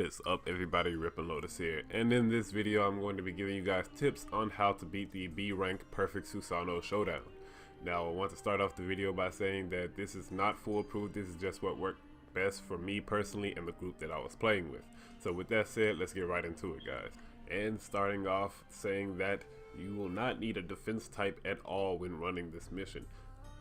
What is up, everybody? RippingLotus here, and in this video I'm going to be giving you guys tips on how to beat the B rank perfect SUSANO'O showdown. Now I want to start off the video by saying that this is not foolproof. This is just what worked best for me personally and the group that I was playing with. So with that said, let's get right into it, guys. And starting off saying that you will not need a defense type at all when running this mission.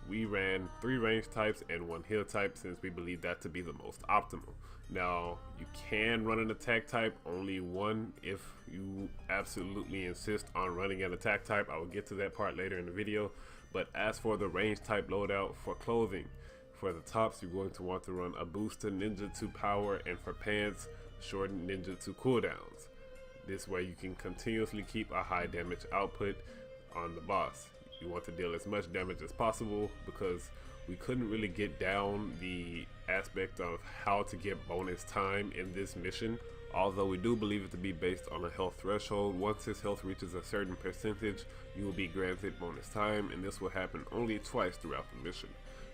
We ran 3 range types and 1 heal type since we believe that to be the most optimal. Now, you can run an attack type, only 1 if you absolutely insist on running an attack type. I will get to that part later in the video. But as for the range type loadout for clothing, for the tops you're going to want to run a boost to ninjutsu power, and for pants, shortened ninjutsu cooldowns. This way you can continuously keep a high damage output on the boss. You want to deal as much damage as possible because we couldn't really get down the aspect of how to get bonus time in this mission, although we do believe it to be based on a health threshold. Once his health reaches a certain percentage, you will be granted bonus time, and this will happen only twice throughout the mission.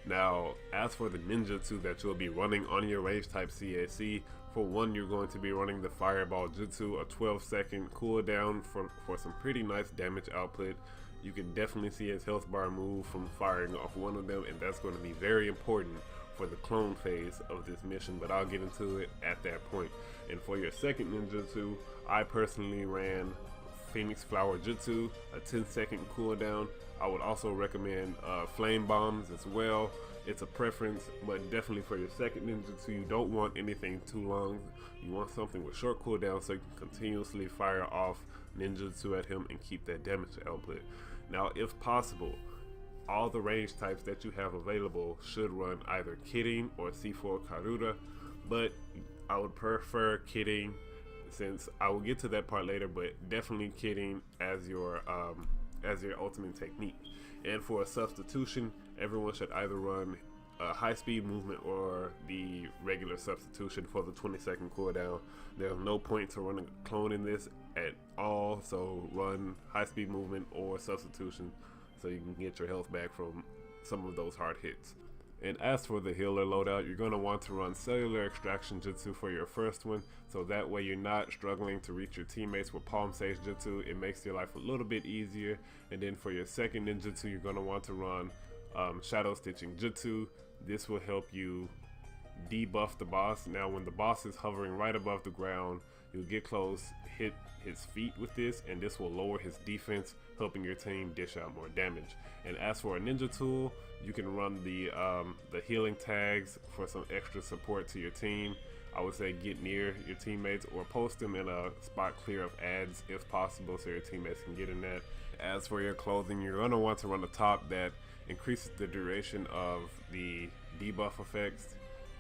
Now, as for the ninjutsu that you'll be running on your range type CAC, for 1 you're going to be running the fireball jutsu, a 12-second cooldown for some pretty nice damage output. You can definitely see his health bar move from firing off one of them, and that's going to be very important for the clone phase of this mission, but I'll get into it at that point. And for your second ninjutsu, I personally ran Phoenix Flower Jutsu, a 10-second cooldown. I would also recommend flame bombs as well. It's a preference, but definitely for your second ninjutsu, you don't want anything too long. You want something with short cooldown so you can continuously fire off ninjutsu at him and keep that damage output. Now, if possible, all the range types that you have available should run either Kidding or C4 Karura, but I would prefer Kidding since I will get to that part later, but definitely Kidding as your ultimate technique. And for a substitution, everyone should either run high speed movement or the regular substitution for the 20-second cooldown. There's no point to running a clone in this at all, so run high speed movement or substitution so you can get your health back from some of those hard hits. And as for the healer loadout, you're going to want to run cellular extraction jutsu for your first one, so that way you're not struggling to reach your teammates with palm sage jutsu. It makes your life a little bit easier. And then for your second ninjutsu, you're going to want to run shadow stitching jutsu. This will help you debuff the boss. Now when the boss is hovering right above the ground, you'll get close, hit his feet with this, and this will lower his defense, helping your team dish out more damage. And as for a ninja tool, you can run the healing tags for some extra support to your team. I would say get near your teammates or post them in a spot clear of ads if possible so your teammates can get in that. As for your clothing, you're going to want to run a top that increases the duration of the debuff effects.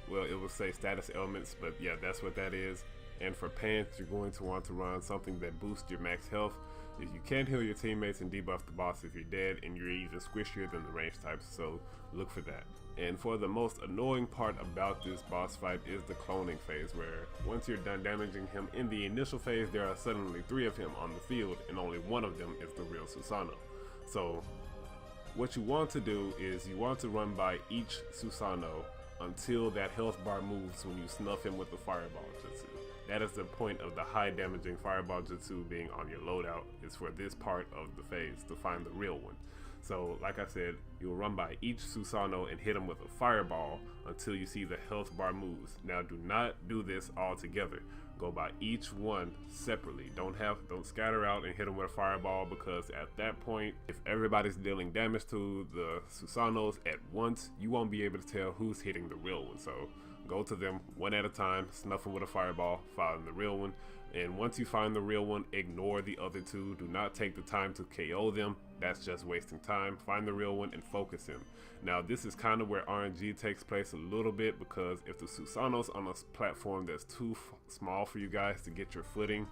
Well, it will say status elements, but yeah, that's what that is. And for pants, you're going to want to run something that boosts your max health. If you can't heal your teammates and debuff the boss if you're dead, and you're even squishier than the range types, so look for that. And for the most annoying part about this boss fight is the cloning phase, where once you're done damaging him in the initial phase, there are suddenly 3 of him on the field, and only 1 of them is the real SUSANO'O. So what you want to do is you want to run by each SUSANO'O until that health bar moves when you snuff him with the fireball jutsu. That is the point of the high damaging fireball jutsu being on your loadout, is for this part of the phase to find the real one. So like I said, you'll run by each SUSANO'O and hit him with a fireball until you see the health bar moves. Now do not do this all together. Go by each one separately. Don't scatter out and hit them with a fireball, because at that point, if everybody's dealing damage to the SUSANO'Os at once, you won't be able to tell who's hitting the real one. So go to them one at a time, snuff them with a fireball, find the real one. And once you find the real one, ignore the other 2. Do not take the time to KO them. That's just wasting time. Find the real one and focus him. Now this is kind of where RNG takes place a little bit, because if the SUSANO'O's on a platform that's too small for you guys to get your footing,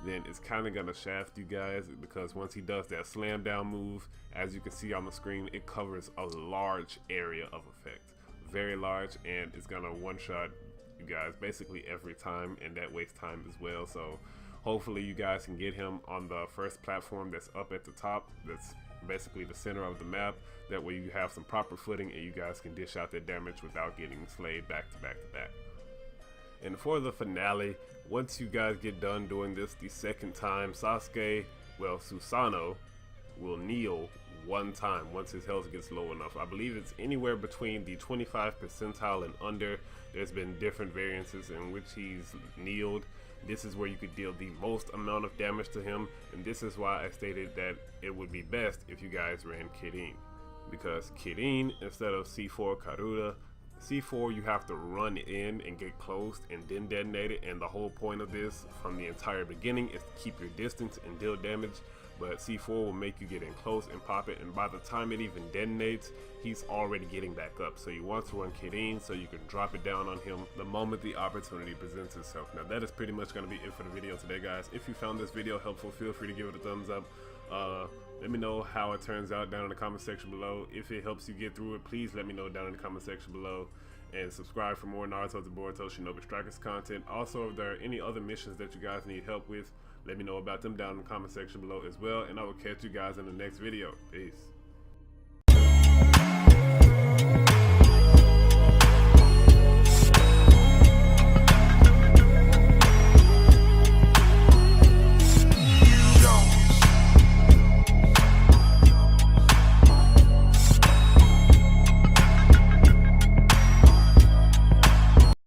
then it's kind of gonna shaft you guys, because once he does that slam down move, as you can see on the screen, it covers a large area of effect, very large, and it's gonna one-shot you guys basically every time, and that wastes time as well. So hopefully you guys can get him on the first platform that's up at the top, that's basically the center of the map. That way you have some proper footing and you guys can dish out that damage without getting slayed back to back to back. And for the finale, once you guys get done doing this the second time, Susanoo will kneel one time once his health gets low enough. I believe it's anywhere between the 25th percentile and under. There's been different variances in which he's kneeled. This is where you could deal the most amount of damage to him, and this is why I stated that it would be best if you guys ran Kirin, because Kirin instead of C4 Karuta, C4 you have to run in and get close and then detonate it, and the whole point of this from the entire beginning is to keep your distance and deal damage. But C4 will make you get in close and pop it, and by the time it even detonates, he's already getting back up. So you want to run Kirin so you can drop it down on him the moment the opportunity presents itself. Now that is pretty much going to be it for the video today, guys. If you found this video helpful, feel free to give it a thumbs up. Let me know how it turns out down in the comment section below. If it helps you get through it, please let me know down in the comment section below. And subscribe for more Naruto to Boruto Shinobi Strikers content. Also, if there are any other missions that you guys need help with, let me know about them down in the comment section below as well. And I will catch you guys in the next video. Peace.